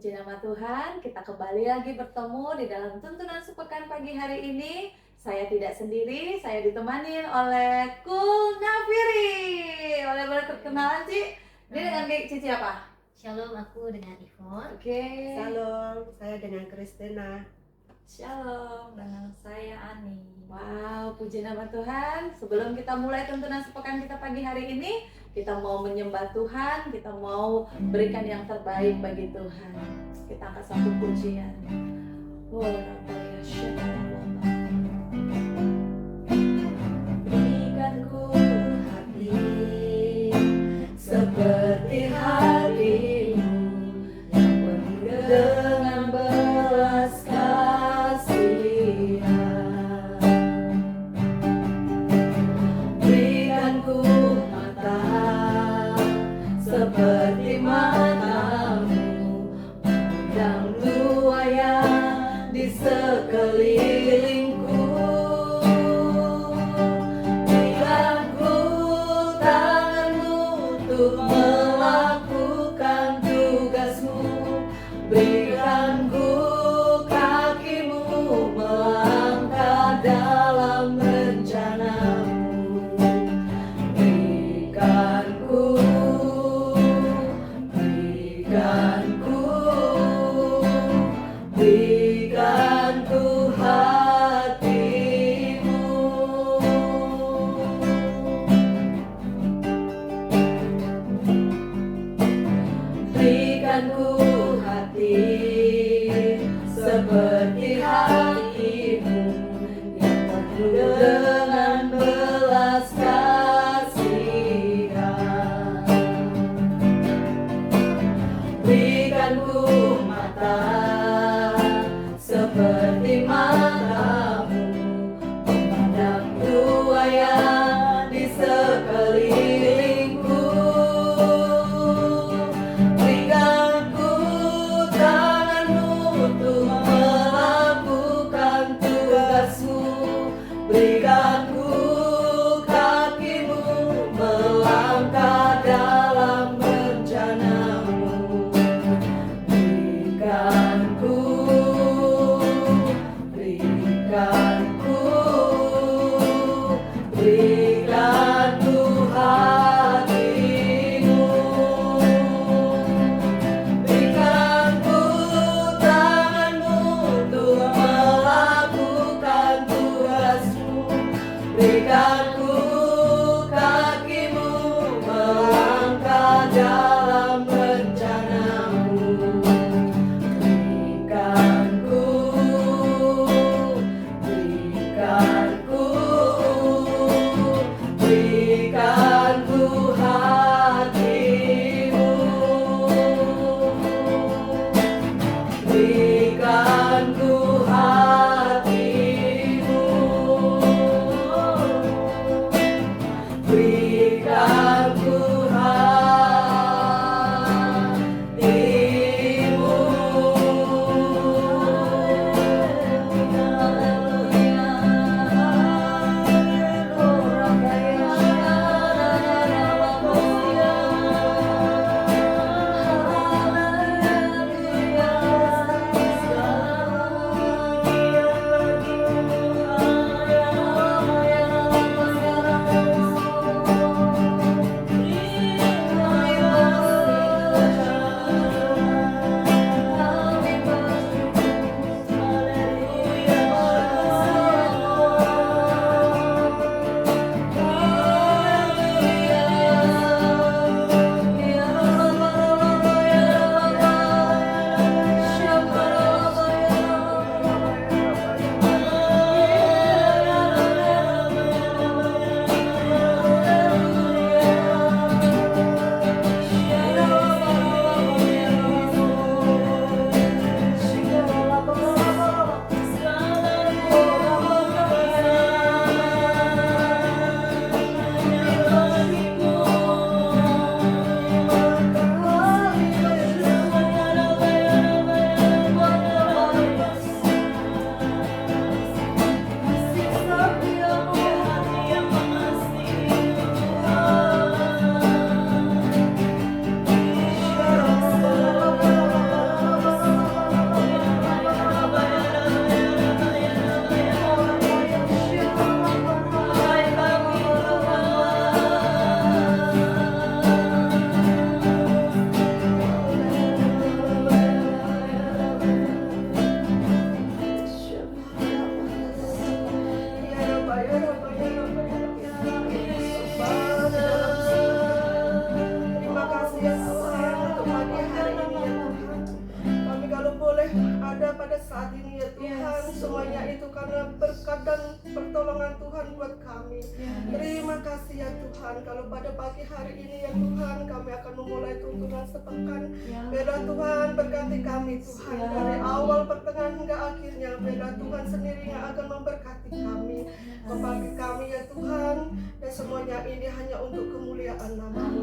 Puji nama Tuhan, kita kembali lagi bertemu di dalam tuntunan sepekan pagi hari ini. Saya tidak sendiri, saya ditemani oleh Kul Nafiri. Boleh perkenalan, Ci? Ini dengan Cici apa? Shalom, aku dengan Ivon. Oke. Salam, saya dengan Kristina. Shalom, dengan saya Ani. Wow, puji nama Tuhan. Sebelum kita mulai tuntunan sepekan kita pagi hari ini, kita mau menyembah Tuhan, kita mau berikan yang terbaik bagi Tuhan. Kita angkat satu pujian. Berikan ku hati seperti hatimu yang penuh dengan belas kasihan. Berikan ku mata seperti matamu yang luaya di sekelilingku. Berikan ku tanganmu untuk melakukan tugasmu. Berikan ku kakimu melangkah dalam rencanamu. Berikan ku hatimu. Berikan ku hati seperti hatimu yang penuh dengan belas kasihan. Berikan ku mata seperti matamu, memandang buaya di sekelilingku. Berikan ku tanganmu untuk melakukan tugasmu. Berikan ku kakimu melangkah dalam rencanamu. Berikan ku ada pada saat ini ya Tuhan. Semuanya itu karena berkat dan pertolongan Tuhan buat kami. Terima kasih ya Tuhan. Kalau pada pagi hari ini ya Tuhan, kami akan memulai tuntunan sepekan. Biarlah Tuhan berkati kami Tuhan, dari awal, pertengahan hingga akhirnya. Biarlah Tuhan sendiri yang akan memberkati kami, kembali kami ya Tuhan. Dan semuanya ini hanya untuk kemuliaan nama-Mu.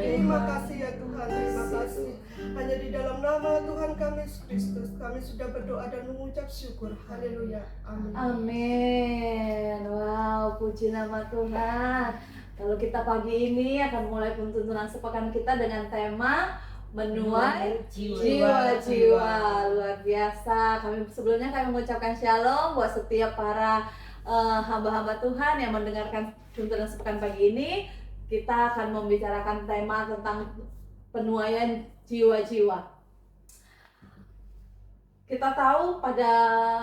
Terima kasih ya Tuhan, terima kasih. Hanya di dalam nama Tuhan kami Yesus Kristus kami sudah berdoa dan mengucap syukur. Haleluya. Amin. Amin. Wow, puji nama Tuhan. Kalau kita pagi ini akan mulai tuntunan sepekan kita dengan tema menuai jiwa-jiwa. Luar biasa. Kami mengucapkan shalom buat setiap para hamba-hamba Tuhan yang mendengarkan tuntunan sepekan pagi ini. Kita akan membicarakan tema tentang penuaian jiwa-jiwa. Kita tahu pada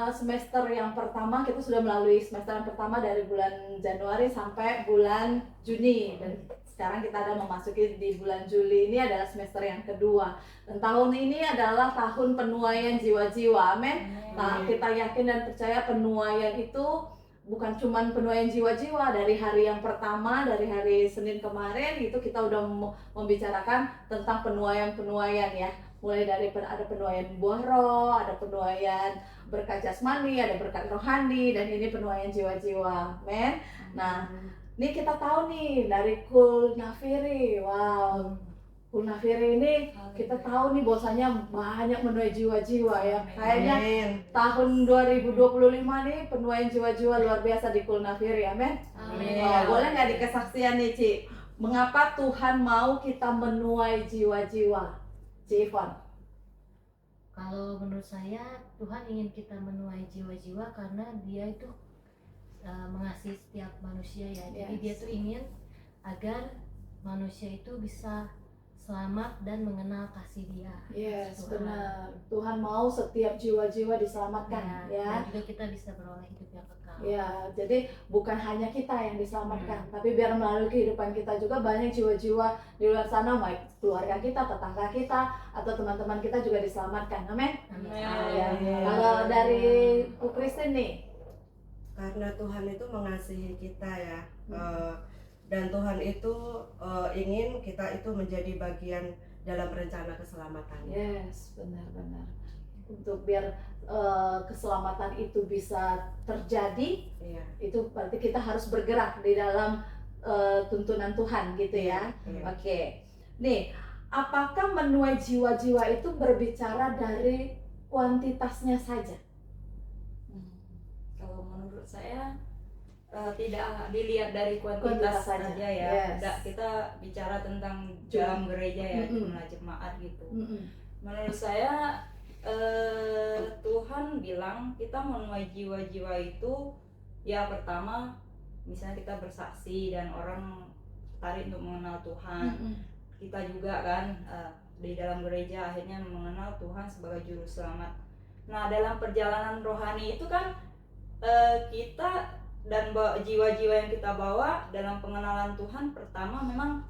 semester yang pertama kita sudah melalui semester yang pertama dari bulan Januari sampai bulan Juni, dan sekarang kita ada memasuki di bulan Juli. Ini adalah semester yang kedua, dan tahun ini adalah tahun penuaian jiwa-jiwa. Amin. Nah, kita yakin dan percaya penuaian itu bukan cuma penuaian jiwa-jiwa. Dari hari yang pertama, dari hari Senin kemarin itu kita udah membicarakan tentang penuaian ya. Mulai dari ada penuaian buah roh, ada penuaian berkat jasmani, ada berkat rohani, dan ini penuaian jiwa-jiwa. Amen. Nah, ini kita tahu nih dari Kul Nafiri. Wow, Kul Nafiri ini kita tahu nih bahwasanya banyak menuai jiwa-jiwa ya. Kayaknya tahun 2025 nih penuaian jiwa-jiwa luar biasa di Kul Nafiri. Amin. Boleh nggak dikesaksian nih Ci? Mengapa Tuhan mau kita menuai jiwa-jiwa? Ci Ivon. Kalau menurut saya Tuhan ingin kita menuai jiwa-jiwa karena Dia itu mengasihi setiap manusia ya. Jadi Dia tuh ingin agar manusia itu bisa selamat dan mengenal kasih Dia. Yes, benar. Tuhan mau setiap jiwa-jiwa diselamatkan ya. Dan juga kita bisa beroleh hidup yang kekal. Ya, jadi bukan hanya kita yang diselamatkan, tapi biar melalui kehidupan kita juga banyak jiwa-jiwa di luar sana, baik keluarga kita, tetangga kita, atau teman-teman kita juga diselamatkan. Amin. Ya. Kalau dari Bu Kristen nih, Karena Tuhan itu mengasihi kita ya, dan Tuhan itu ingin kita itu menjadi bagian dalam rencana keselamatan. yes, benar-benar. Untuk biar keselamatan itu bisa terjadi, itu berarti kita harus bergerak di dalam tuntunan Tuhan gitu ya. Oke. Nih, apakah menuai jiwa-jiwa itu berbicara dari kuantitasnya saja? Kalau menurut saya tidak dilihat dari kuantitas saja ya. Yes. Tidak, kita bicara tentang dalam gereja ya, jumlah jemaat gitu. Menurut saya Tuhan bilang kita menuai jiwa-jiwa itu ya pertama misalnya kita bersaksi dan orang tertarik untuk mengenal Tuhan. Kita juga kan di dalam gereja akhirnya mengenal Tuhan sebagai juru selamat. Nah, dalam perjalanan rohani itu kan kita dan jiwa-jiwa yang kita bawa dalam pengenalan Tuhan, pertama memang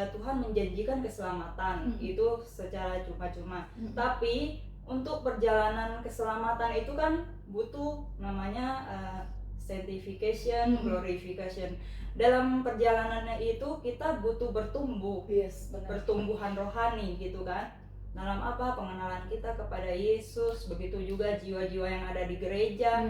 Tuhan menjanjikan keselamatan itu secara cuma-cuma. Tapi untuk perjalanan keselamatan itu kan butuh namanya sanctification, glorification. Dalam perjalanannya itu kita butuh bertumbuh, pertumbuhan rohani gitu kan. Dalam apa? Pengenalan kita kepada Yesus. Begitu juga jiwa-jiwa yang ada di gereja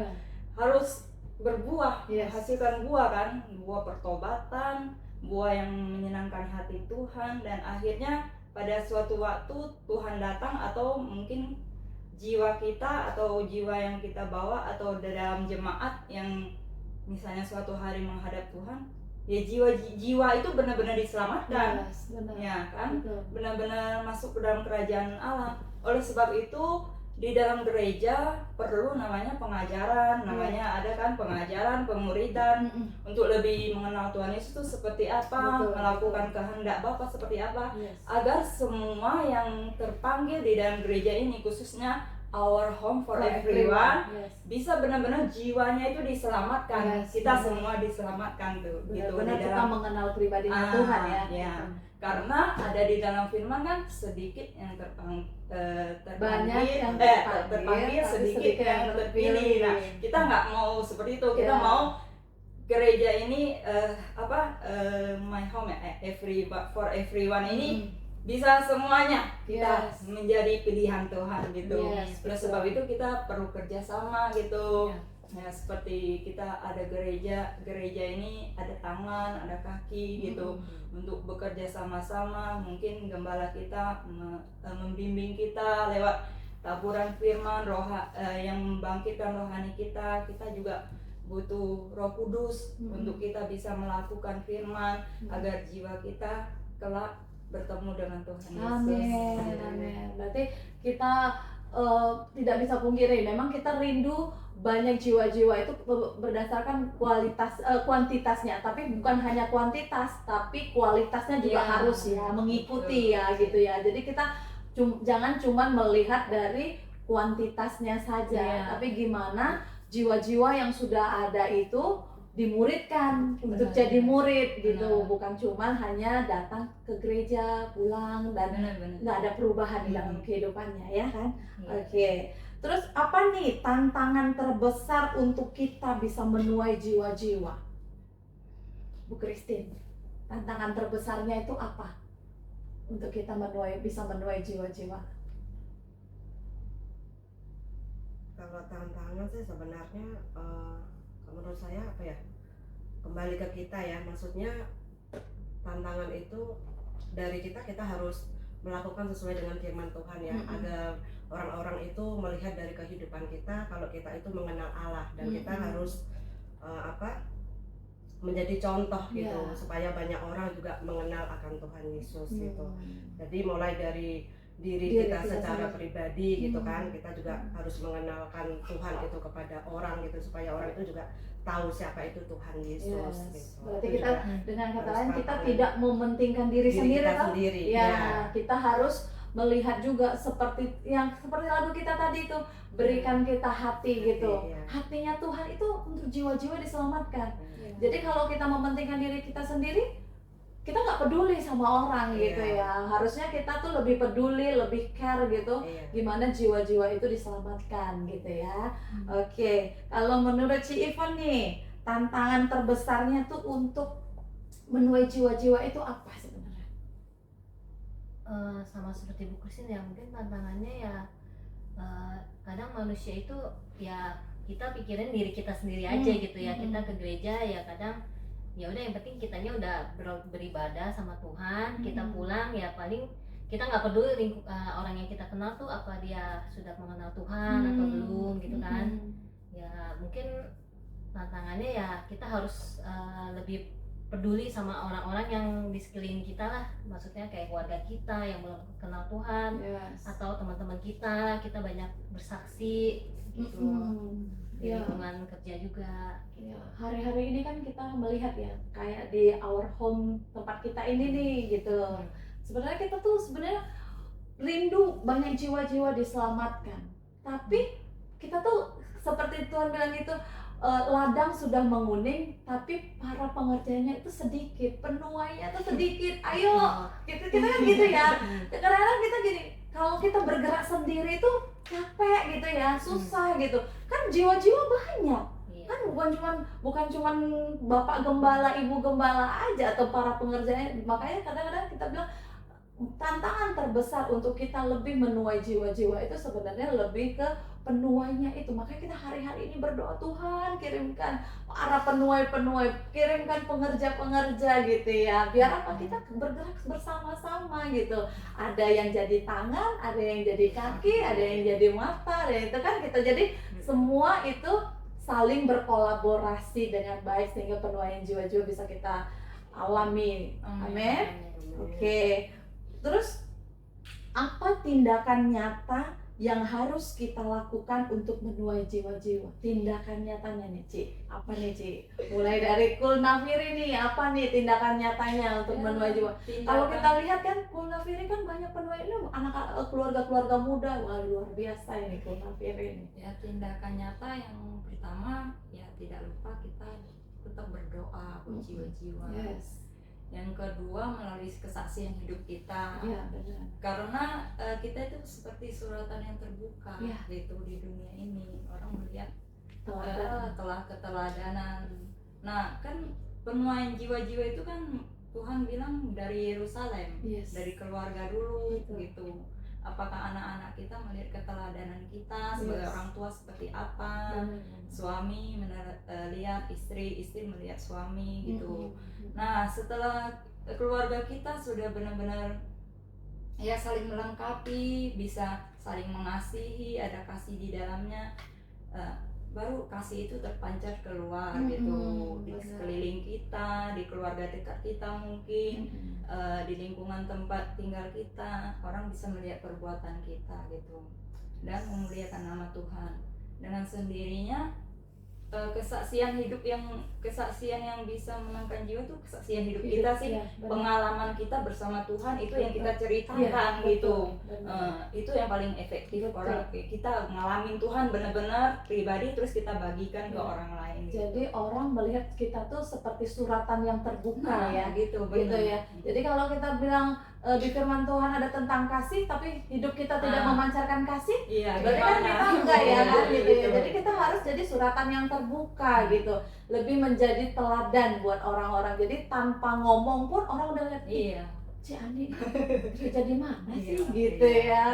harus berbuah, menghasilkan buah kan, buah pertobatan, buah yang menyenangkan hati Tuhan, dan akhirnya pada suatu waktu Tuhan datang, atau mungkin jiwa kita atau jiwa yang kita bawa atau dalam jemaat yang misalnya suatu hari menghadap Tuhan, ya jiwa itu benar-benar diselamatkan, ya kan, benar-benar masuk ke dalam kerajaan Allah. Oleh sebab itu di dalam gereja perlu namanya pengajaran, namanya ada kan pengajaran, pemuridan untuk lebih mengenal Tuhan Yesus itu seperti apa, melakukan kehendak Bapa seperti apa, agar semua yang terpanggil di dalam gereja ini, khususnya our home for everyone, Yes. bisa benar-benar jiwanya itu diselamatkan. Yes, Kita benar. semua diselamatkan tuh gitu Benar-benar di kita dalam. mengenal pribadinya Tuhan ya. Ya. Karena ada di dalam firman kan sedikit yang Banyak yang terpanggil, tapi sedikit yang terpilih. Nah, kita nggak mau seperti itu. Kita mau gereja ini my home for everyone ini bisa semuanya kita menjadi pilihan Tuhan gitu. Yes, Oleh betul. sebab itu kita perlu kerjasama gitu. Ya. Ya, seperti kita ada gereja ini ada tangan, ada kaki gitu untuk bekerja sama-sama. Mungkin gembala kita membimbing kita lewat taburan firman yang membangkitkan rohani kita. Kita juga butuh Roh Kudus untuk kita bisa melakukan firman agar jiwa kita kelak bertemu dengan Tuhan Yesus. Amin. Berarti kita tidak bisa pungkiri, memang kita rindu banyak jiwa-jiwa itu berdasarkan kuantitasnya, tapi bukan hanya kuantitas, tapi kualitasnya juga harus ya mengikuti ya gitu ya. Jadi kita jangan cuma melihat dari kuantitasnya saja, tapi gimana jiwa-jiwa yang sudah ada itu dimuridkan untuk jadi murid gitu, bukan cuma hanya datang ke gereja, pulang dan nggak ada perubahan di dalam kehidupannya ya kan. Oke. Terus apa nih tantangan terbesar untuk kita bisa menuai jiwa-jiwa? Bu Christine, tantangan terbesarnya itu apa untuk kita bisa menuai jiwa-jiwa? Kalau tantangan sih sebenarnya menurut saya apa ya, kembali ke kita ya, maksudnya tantangan itu dari kita harus melakukan sesuai dengan firman Tuhan ya, agar orang-orang itu melihat dari kehidupan kita kalau kita itu mengenal Allah, dan kita harus menjadi contoh gitu, supaya banyak orang juga mengenal akan Tuhan Yesus gitu. Jadi mulai dari diri kita secara pribadi gitu kan, kita juga harus mengenalkan Tuhan itu kepada orang gitu, supaya orang itu juga tahu siapa itu Tuhan Yesus gitu. Berarti kita dengan kata lain kita tidak mementingkan diri sendiri kan? Ya, kita harus melihat juga seperti lagu kita tadi itu, berikan kita hati gitu. Hatinya Tuhan itu untuk jiwa-jiwa diselamatkan. Jadi kalau kita mementingkan diri kita sendiri, kita nggak peduli sama orang gitu ya. Harusnya kita tuh lebih peduli, lebih care gitu, gimana jiwa-jiwa itu diselamatkan gitu ya. Oke, kalau menurut Ci Ivan nih, tantangan terbesarnya tuh untuk menuai jiwa-jiwa itu apa sebenarnya? Sama seperti Bu Christine ya, mungkin tantangannya ya kadang manusia itu ya kita pikirin diri kita sendiri aja gitu ya. Kita ke gereja ya kadang ya udah, yang penting kitanya udah beribadah sama Tuhan, kita pulang ya paling kita nggak peduli orang yang kita kenal tuh apa dia sudah mengenal Tuhan atau belum gitu kan. Ya mungkin tantangannya ya kita harus lebih peduli sama orang-orang yang di sekeliling kita lah, maksudnya kayak keluarga kita yang belum kenal Tuhan, atau teman-teman kita banyak bersaksi gitu. Di lingkungan kerja juga gitu. Hari-hari ini kan kita melihat ya, kayak di our home tempat kita ini nih gitu. Sebenarnya kita tuh rindu banyak jiwa-jiwa diselamatkan, tapi kita tuh seperti Tuhan bilang gitu, ladang sudah menguning tapi para pengerjanya itu sedikit, penuainya itu sedikit. Ayo kita kan gitu ya. Kadang-kadang kita gini, kalau kita bergerak sendiri tuh capek gitu ya, susah gitu. Kan jiwa-jiwa banyak. Kan bukan cuman Bapak Gembala, Ibu Gembala aja atau para pengerjanya. Makanya kadang-kadang kita bilang tantangan terbesar untuk kita lebih menuai jiwa-jiwa itu sebenarnya lebih ke penuainya itu. Makanya kita hari-hari ini berdoa, Tuhan kirimkan para penuai-penuai, kirimkan pengerja-pengerja gitu ya, biar apa, kita bergerak bersama-sama gitu. Ada yang jadi tangan, ada yang jadi kaki, ada yang jadi mata, dan itu kan kita jadi semua itu saling berkolaborasi dengan baik sehingga penuaian jiwa-jiwa bisa kita alami. Amin. Oke. Terus apa tindakan nyata yang harus kita lakukan untuk menuai jiwa-jiwa? Tindakan nyatanya nih, Ci. Apa nih, Ci? Mulai dari Kul Nafiri nih, apa nih tindakan nyatanya untuk menuai jiwa? Kalau kita lihat kan Kul Nafiri kan banyak penuai ini anak keluarga-keluarga muda. Wah, luar biasa ini Kul Nafiri ini. Ya, tindakan nyata yang pertama ya tidak lupa kita tetap berdoa buat jiwa-jiwa. Yes. Yang kedua melalui kesaksian hidup kita. Iya, benar. Karena kita itu seperti suratan yang terbuka Ya. gitu di dunia ini. Orang melihat Teladan. telah keteladanan. Nah, kan penuaian jiwa-jiwa itu kan Tuhan bilang dari Yerusalem, Yes. dari keluarga dulu Betul. gitu. Apakah anak-anak kita melihat keteladanan kita sebagai Yes. orang tua seperti apa? Suami lihat istri, istri melihat suami gitu. Nah, setelah keluarga kita sudah benar-benar ya saling melengkapi, bisa saling mengasihi, ada kasih di dalamnya, baru kasih itu terpancar keluar gitu di benar. sekeliling kita, di keluarga dekat kita mungkin, di lingkungan tempat tinggal kita, orang bisa melihat perbuatan kita gitu dan memuliakan nama Tuhan. Dengan sendirinya kesaksian yang bisa menangkan jiwa itu kesaksian hidup kita sih, Ya, benar. pengalaman kita bersama Tuhan itu yang kita Iya, ceritakan gitu. betul, benar. Itu yang paling efektif. Betul. Orang kita ngalamin Tuhan benar-benar pribadi terus kita bagikan ke Iya. orang lain gitu. Jadi orang melihat kita tuh seperti suratan yang terbuka ya. gitu Gitu ya. Jadi kalau kita bilang di firman Tuhan ada tentang kasih tapi hidup kita tidak memancarkan kasih, Iya, berarti kan gimana? kita enggak ya kan Iya, gitu ya. gitu. Jadi kita harus jadi suratan yang terbuka gitu. Lebih menjadi teladan buat orang-orang. Jadi tanpa ngomong pun orang udah lihat, "Ih, Iya. Ci Ani gereja di mana sih?" Iya, gitu iya. ya.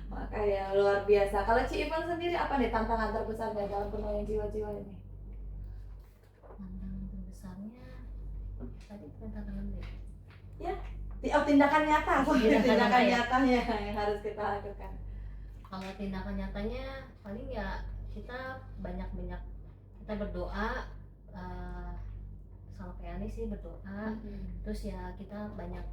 Makanya luar biasa. Kalau Ci Ivan sendiri apa nih tantangan terbesarnya dalam penuaian jiwa-jiwa ini? Tantangan terbesarnya tadi tantangan deh. Tindakan nyata, Tindakan tindakan nyata ya. nyatanya yang harus kita lakukan. Kalau tindakan nyatanya paling ya kita banyak-banyak kita berdoa, sama kayak Ani sih berdoa, terus ya kita banyak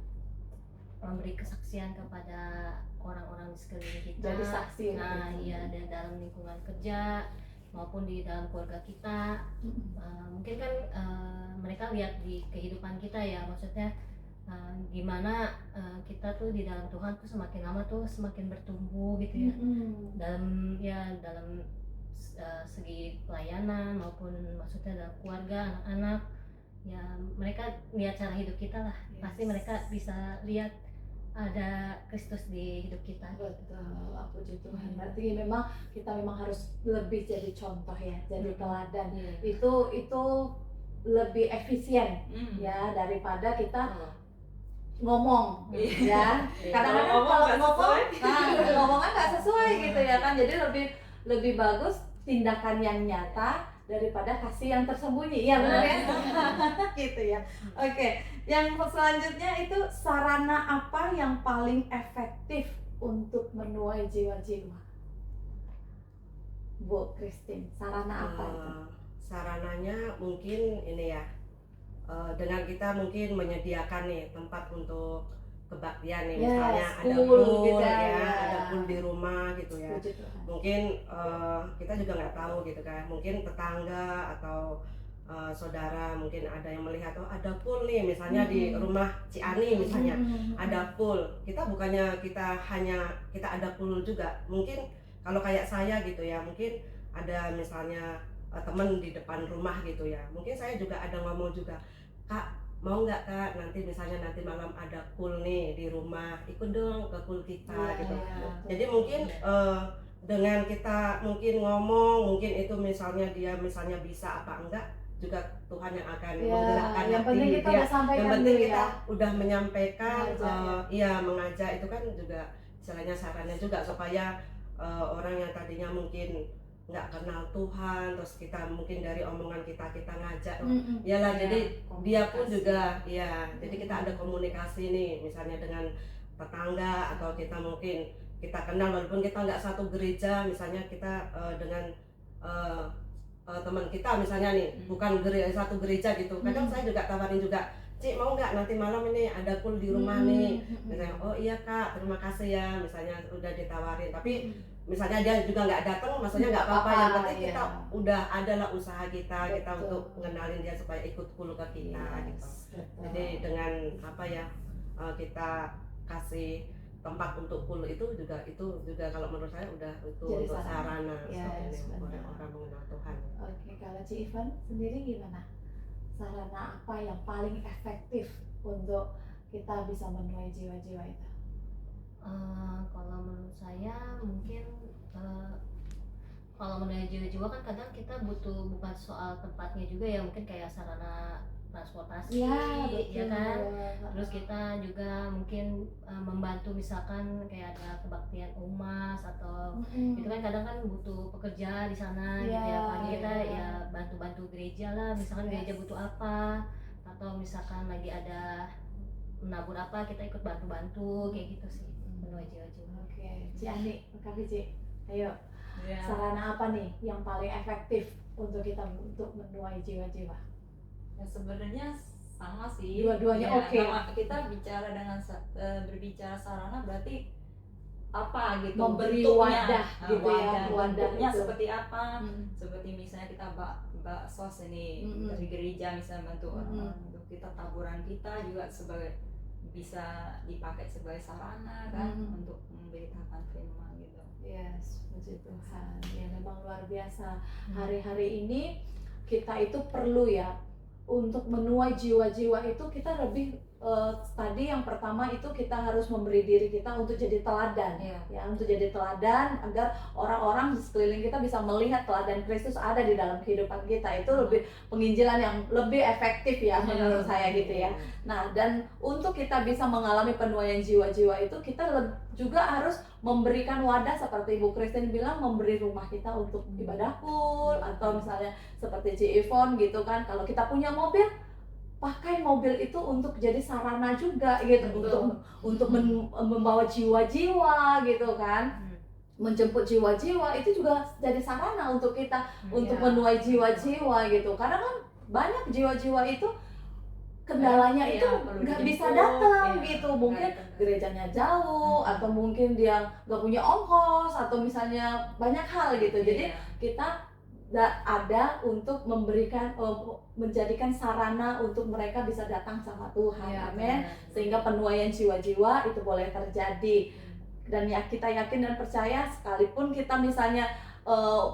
memberi kesaksian kepada orang-orang di sekeliling kita. Jadi saksi. Nah, iya, dan dalam lingkungan kerja maupun di dalam keluarga kita. Mungkin kan mereka lihat di kehidupan kita ya, maksudnya gimana kita tuh di dalam Tuhan tuh semakin lama tuh semakin bertumbuh gitu ya, dalam segi pelayanan maupun maksudnya dalam keluarga, anak-anak ya, mereka lihat cara hidup kita lah. Pasti mereka bisa lihat ada Kristus di hidup kita. Betul, puji Tuhan. Berarti memang kita harus lebih jadi contoh ya, jadi teladan. Itu lebih efisien ya daripada kita ngomong ya. Kadang-kadang kalau ngomongnya nggak sesuai gitu ya kan. Jadi lebih bagus tindakan yang nyata daripada kasih yang tersembunyi. Iya benar ya. Gitu ya. Oke, yang selanjutnya itu sarana apa yang paling efektif untuk menuai jiwa-jiwa? Bu Christine, sarana apa itu? Sarananya mungkin ini ya, dengan kita mungkin menyediakan nih tempat untuk kebaktian nih, misalnya ada pool pool gitu ya, ya. ada pool di rumah gitu ya. Puji Tuhan. Mungkin kita juga nggak tahu gitu kan, mungkin tetangga atau saudara mungkin ada yang melihat, oh ada pool nih misalnya di rumah Ci Ani misalnya ada pool. Kita bukannya kita ada pool juga, mungkin kalau kayak saya gitu ya, mungkin ada misalnya temen di depan rumah gitu ya, mungkin saya juga ada ngomong juga, Kak mau nggak Kak nanti misalnya nanti malam ada pool nih di rumah, ikut dong ke pool kita gitu. Jadi mungkin dengan kita mungkin ngomong, mungkin itu misalnya dia misalnya bisa apa enggak, juga Tuhan yang akan menggerakkan yang hati penting kita dia. udah sampaikan Yang penting dulu kita ya. udah menyampaikan, Mengajak, mengajak itu kan juga istilahnya sarannya juga supaya orang yang tadinya mungkin nggak kenal Tuhan, terus kita mungkin dari omongan kita ngajak, iyalah jadi dia pun juga ya, jadi kita ada komunikasi nih misalnya dengan tetangga atau kita mungkin kita kenal walaupun kita nggak satu gereja, misalnya kita dengan teman kita misalnya nih bukan satu gereja gitu, kadang saya juga tawarin juga Cik mau nggak nanti malam ini ada cool di rumah nih, misalnya oh iya Kak terima kasih ya, misalnya udah ditawarin, tapi misalnya dia juga nggak datang, maksudnya nggak apa-apa, yang penting kita udah ada lah usaha kita untuk mengenalin dia supaya ikut cool ke kita gitu. Jadi dengan apa ya, kita kasih tempat untuk cool itu juga kalau menurut saya udah itu Jadi untuk sarana. sarana Yes, benar. orang mengenal Tuhan. Oke, kalau Ci Ivan sendiri gimana? Sarana apa yang paling efektif untuk kita bisa menuai jiwa-jiwa itu? Kalau menurut saya mungkin kalau menuai jiwa-jiwa kan kadang kita butuh bukan soal tempatnya juga ya, mungkin kayak sarana transportasi, ya kan. Terus kita juga mungkin membantu, misalkan kayak ada kebaktian umas atau itu kan kadang kan butuh pekerja di sana gitu ya. Paling kita ya bantu-bantu gereja lah, misalkan gereja butuh apa, atau misalkan lagi ada menabur apa, kita ikut bantu-bantu kayak gitu sih, menuai jiwa-jiwa. Oke, Ci Ani, makasih Ci. Ayo, sarana apa nih yang paling efektif untuk kita untuk menuai jiwa-jiwa? Ya sebenarnya sama sih. Dua-duanya Ya, oke. sama kita bicara dengan berbicara sarana berarti apa gitu, Memberi bentuknya. wadah gitu ya, wadah bentuknya itu. seperti apa, seperti misalnya kita bak sos ini dari gereja misalnya bantu orang, untuk kita taburan kita juga sebagai bisa dipakai sebagai sarana kan untuk memberitakan firman gitu. Yes, puji Tuhan. Ya memang luar biasa. Hari-hari ini kita itu perlu ya untuk menuai jiwa-jiwa itu, kita lebih tadi yang pertama itu kita harus memberi diri kita untuk jadi teladan, ya untuk jadi teladan agar orang-orang di sekeliling kita bisa melihat teladan Kristus ada di dalam kehidupan kita. Itu lebih penginjilan yang lebih efektif ya menurut saya gitu ya. Nah, dan untuk kita bisa mengalami penuaian jiwa-jiwa itu kita juga harus memberikan wadah seperti Ibu Christine bilang, memberi rumah kita untuk ibadah cool, atau misalnya seperti Ci Ivon gitu kan, kalau kita punya mobil, pakai mobil itu untuk jadi sarana juga gitu, untuk membawa jiwa-jiwa gitu kan, menjemput jiwa-jiwa itu juga jadi sarana untuk kita untuk menuai jiwa-jiwa gitu. Karena kan banyak jiwa-jiwa itu kendalanya itu nggak bisa datang gitu, mungkin gerejanya jauh atau mungkin dia nggak punya ongkos atau misalnya banyak hal gitu. Jadi kita ada untuk memberikan, menjadikan sarana untuk mereka bisa datang sama Tuhan, amin. Sehingga penuaian jiwa-jiwa itu boleh terjadi. Dan ya kita yakin dan percaya, sekalipun kita misalnya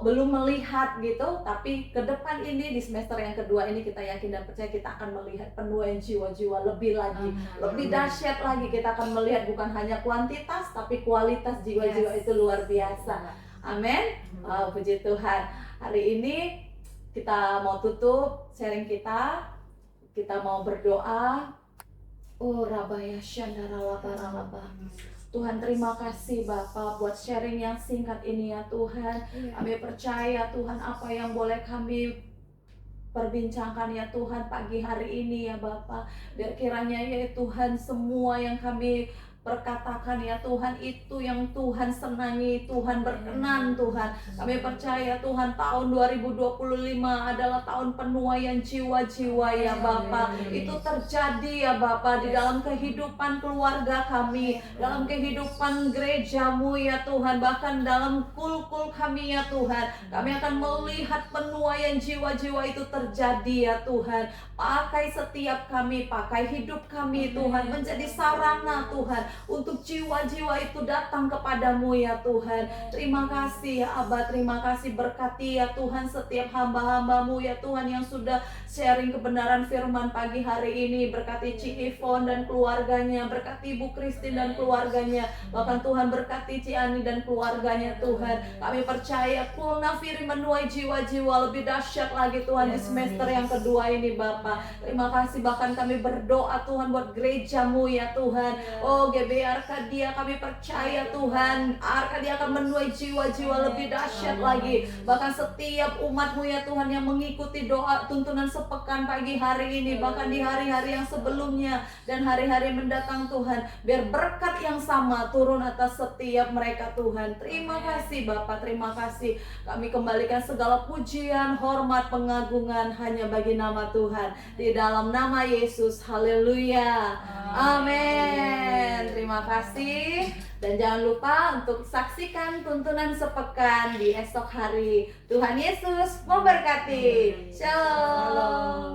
belum melihat gitu, tapi ke depan ini di semester yang kedua ini kita yakin dan percaya kita akan melihat penuaian jiwa-jiwa lebih lagi, lebih dahsyat lagi. Kita akan melihat bukan hanya kuantitas tapi kualitas jiwa-jiwa itu luar biasa, amin. Puji Tuhan. Hari ini kita mau tutup sharing kita mau berdoa. Oh Rabaya Syandara Laba. Tuhan terima kasih Bapa buat sharing yang singkat ini ya Tuhan. Kami percaya Tuhan apa yang boleh kami perbincangkan ya Tuhan pagi hari ini ya Bapa. Biar kiranya ya Tuhan semua yang kami perkatakan ya Tuhan itu yang Tuhan senangi, Tuhan berkenan Tuhan. Kami percaya Tuhan tahun 2025 adalah tahun penuaian jiwa-jiwa ya Bapa. Itu terjadi ya Bapa di dalam kehidupan keluarga kami, dalam kehidupan gerejamu ya Tuhan, bahkan dalam kul-kul kami ya Tuhan. Kami akan melihat penuaian jiwa-jiwa itu terjadi ya Tuhan. Pakai setiap kami, pakai hidup kami Tuhan menjadi sarana Tuhan untuk jiwa-jiwa itu datang kepadamu ya Tuhan. Terima kasih ya Abah, terima kasih, berkati ya Tuhan setiap hamba-hambamu ya Tuhan yang sudah sharing kebenaran firman pagi hari ini. Berkati Ci Ivon dan keluarganya, berkati Ibu Christine dan keluarganya, bahkan Tuhan berkati Ci Ani dan keluarganya Tuhan. Kami percaya Kul Nafiri menuai jiwa-jiwa lebih dahsyat lagi Tuhan di semester yang kedua ini Bapak. Terima kasih, bahkan kami berdoa Tuhan buat gerejamu ya Tuhan. Oh Arkadia, kami percaya Tuhan, Arkadia akan menuai jiwa-jiwa lebih dahsyat lagi. Bahkan setiap umat-Mu ya Tuhan yang mengikuti doa tuntunan sepekan pagi hari ini, bahkan di hari-hari yang sebelumnya dan hari-hari mendatang Tuhan, biar berkat yang sama turun atas setiap mereka Tuhan. Terima kasih Bapa, terima kasih. Kami kembalikan segala pujian, hormat, pengagungan hanya bagi nama Tuhan. Di dalam nama Yesus, haleluya. Amin. Terima kasih. Dan jangan lupa untuk saksikan tuntunan sepekan di esok hari. Tuhan Yesus memberkati. Shalom.